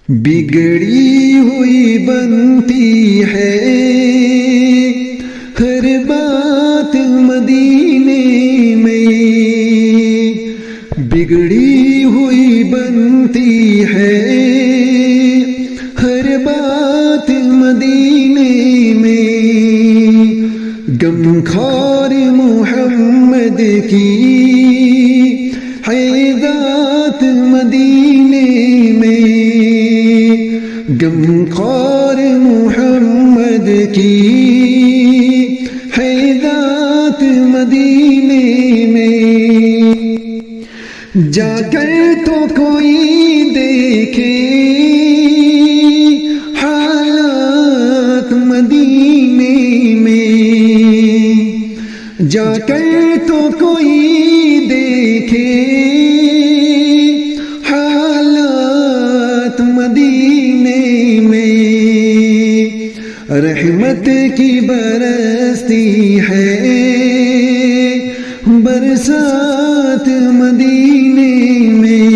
بگڑی ہوئی بنتی ہے ہر بات مدینے میں، بگڑی ہوئی بنتی ہے ہر بات مدینے میں، غم خوار محمد کی ہے ذات مدینے میں، غم خوار محمد کی ہے ذات مدینے میں، جا کر تو کوئی دیکھے حالات مدینے میں، جا کر تو کوئی دیکھے حالات مدینے میں، رحمت کی برستی ہے برسات مدینے میں،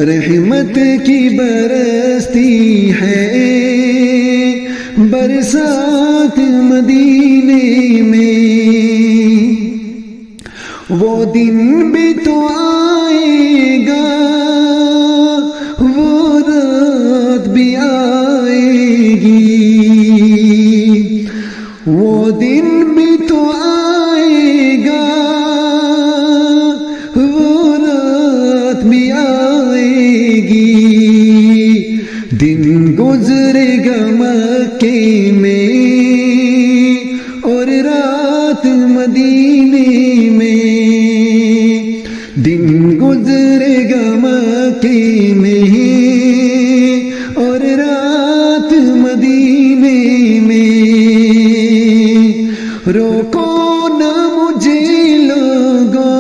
رحمت کی برستی ہے برسات مدینے میں، وہ دن بھی تو آئے گا وہ رات بھی آئے گی، وہ دن بھی تو آئے گا وہ رات بھی آئے گی، دن گزرے گا مکے میں اور رات مدینے میں، دن گزرے گا مکے میں اور رات مدینے میں، روکو نہ مجھے لوگوں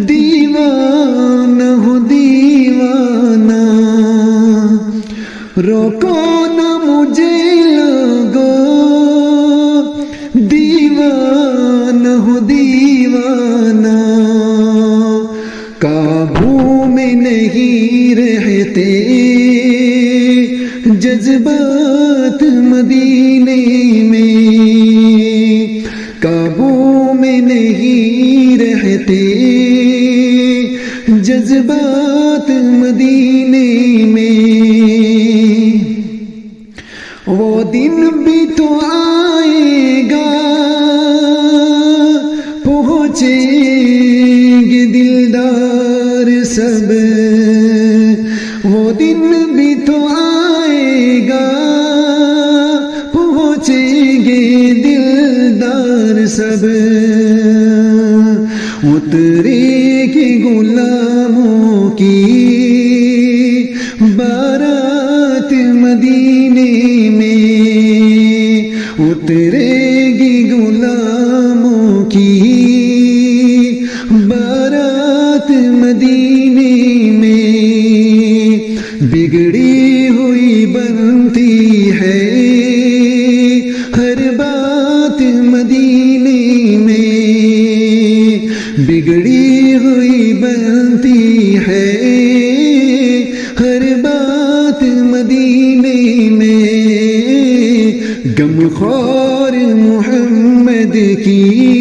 دیوانہ ہو دیوانہ، روکو نہ مجھے لوگوں دیوانہ ہو دیوانہ، قابو میں نہیں رہتے جذبات مدینے میں، قابو میں نہیں رہتے جذبات مدینے میں، وہ دن بھی تو آئے گا پہنچیں گے دلدار سب، وہ دن بھی تو آئے گا پہنچیں گے دلدار سب، اترے گی غلاموں کی بارات مدینے میں، اترے گی غلاموں کی بارات مدینے میں، بگڑی ہوئی بنتی ہے ہر بات مدینے میں، بگڑی ہوئی بنتی ہے ہر بات مدینے میں، غم خوار محمد کی